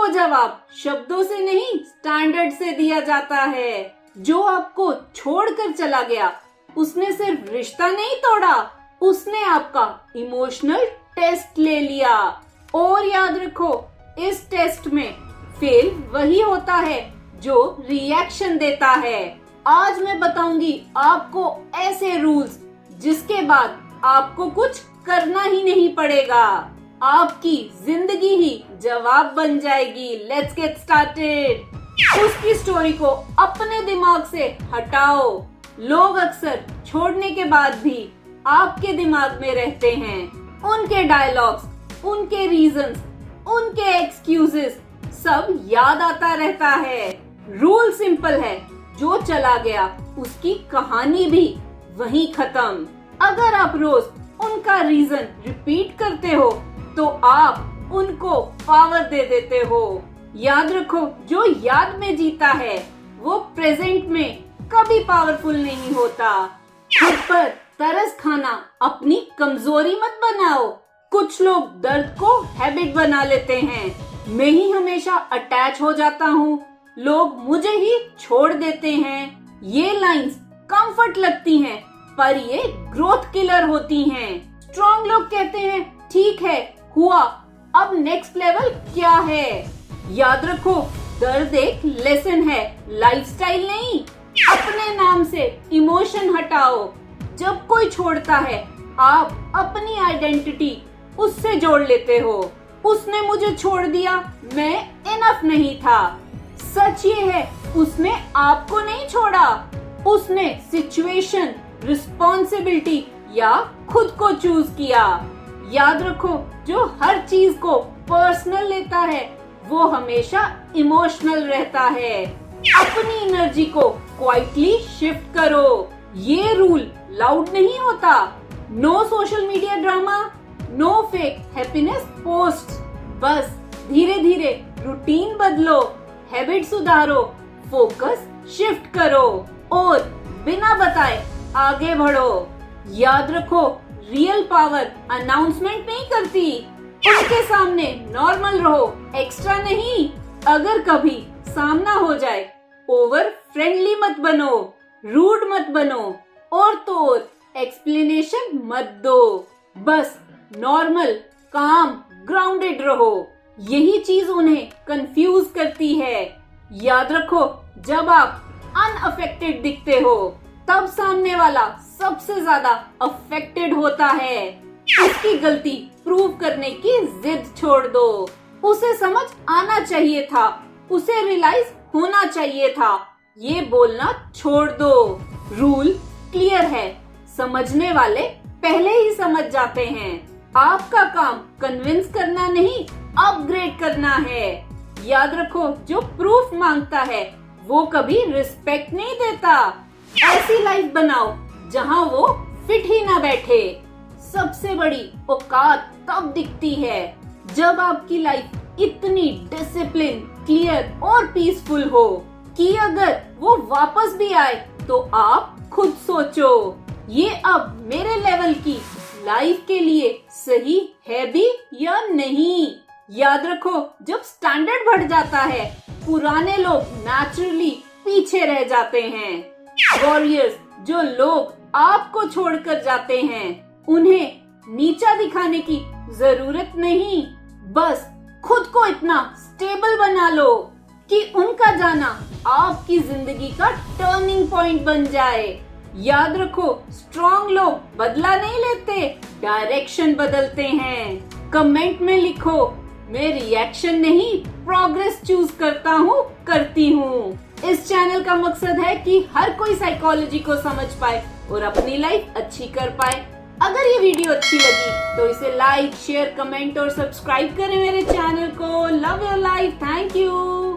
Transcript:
जवाब शब्दों से नहीं स्टैंडर्ड से दिया जाता है। जो आपको छोड़कर चला गया उसने सिर्फ रिश्ता नहीं तोड़ा, उसने आपका इमोशनल टेस्ट ले लिया। और याद रखो, इस टेस्ट में फेल वही होता है जो रिएक्शन देता है। आज मैं बताऊंगी आपको ऐसे रूल्स जिसके बाद आपको कुछ करना ही नहीं पड़ेगा, आपकी जिंदगी ही जवाब बन जाएगी। Let's get started. उसकी स्टोरी को अपने दिमाग से हटाओ। लोग अक्सर छोड़ने के बाद भी आपके दिमाग में रहते हैं। उनके डायलॉग्स, उनके रीजंस, उनके एक्सक्यूजेस सब याद आता रहता है। रूल सिंपल है, जो चला गया उसकी कहानी भी वहीं खत्म। अगर आप रोज उनका रीजन रिपीट करते हो तो आप उनको पावर दे देते हो। याद रखो, जो याद में जीता है वो प्रेजेंट में कभी पावरफुल नहीं होता। खुद पर तरस खाना अपनी कमजोरी मत बनाओ। कुछ लोग दर्द को हैबिट बना लेते हैं। मैं ही हमेशा अटैच हो जाता हूँ, लोग मुझे ही छोड़ देते हैं। ये लाइंस कंफर्ट लगती हैं, पर ये ग्रोथ किलर होती हैं। स्ट्रॉन्ग लोग कहते हैं ठीक है हुआ, अब नेक्स्ट लेवल क्या है। याद रखो, दर्द एक लेसन है, लाइफस्टाइल नहीं। अपने नाम से इमोशन हटाओ। जब कोई छोड़ता है आप अपनी आइडेंटिटी उससे जोड़ लेते हो। उसने मुझे छोड़ दिया, मैं इनफ नहीं था। सच ये है, उसने आपको नहीं छोड़ा, उसने सिचुएशन, रिस्पॉन्सिबिलिटी या खुद को चूज किया। याद रखो, जो हर चीज को पर्सनल लेता है वो हमेशा इमोशनल रहता है। अपनी एनर्जी को क्वाइटली शिफ्ट करो। ये रूल लाउड नहीं होता। No social media drama, no fake happiness post. बस धीरे धीरे रूटीन बदलो, हैबिट सुधारो, फोकस शिफ्ट करो और बिना बताए आगे बढ़ो। याद रखो, रियल पावर अनाउंसमेंट नहीं करती। उनके सामने नॉर्मल रहो, एक्स्ट्रा नहीं। अगर कभी सामना हो जाए, ओवर फ्रेंडली मत बनो, रूड मत बनो और तो और एक्सप्लेनेशन मत दो। बस नॉर्मल, काम, ग्राउंडेड रहो। यही चीज उन्हें कंफ्यूज करती है। याद रखो, जब आप अनअफेक्टेड दिखते हो तब सामने वाला सबसे ज्यादा अफेक्टेड होता है। उसकी गलती प्रूव करने की जिद छोड़ दो। उसे समझ आना चाहिए था, उसे रियलाइज होना चाहिए था, ये बोलना छोड़ दो। रूल क्लियर है, समझने वाले पहले ही समझ जाते हैं। आपका काम कन्विंस करना नहीं, अपग्रेड करना है। याद रखो, जो प्रूफ मांगता है वो कभी रिस्पेक्ट नहीं देता। ऐसी लाइफ बनाओ जहाँ वो फिट ही ना बैठे। सबसे बड़ी औकात तब दिखती है जब आपकी लाइफ इतनी डिसिप्लिन, क्लियर और पीसफुल हो कि अगर वो वापस भी आए तो आप खुद सोचो, ये अब मेरे लेवल की लाइफ के लिए सही है भी या नहीं। याद रखो, जब स्टैंडर्ड बढ़ जाता है पुराने लोग नेचुरली पीछे रह जाते हैं। वॉरियर्स, जो लोग आपको छोड़कर जाते हैं उन्हें नीचा दिखाने की जरूरत नहीं। बस खुद को इतना स्टेबल बना लो कि उनका जाना आपकी जिंदगी का टर्निंग पॉइंट बन जाए। याद रखो, स्ट्रॉन्ग लोग बदला नहीं लेते, डायरेक्शन बदलते हैं। कमेंट में लिखो, मैं रिएक्शन नहीं प्रोग्रेस चूज करती हूँ। इस चैनल का मकसद है कि हर कोई साइकोलॉजी को समझ पाए और अपनी लाइफ अच्छी कर पाए। अगर ये वीडियो अच्छी लगी तो इसे लाइक, शेयर, कमेंट और सब्सक्राइब करें मेरे चैनल को। Love your life, thank you.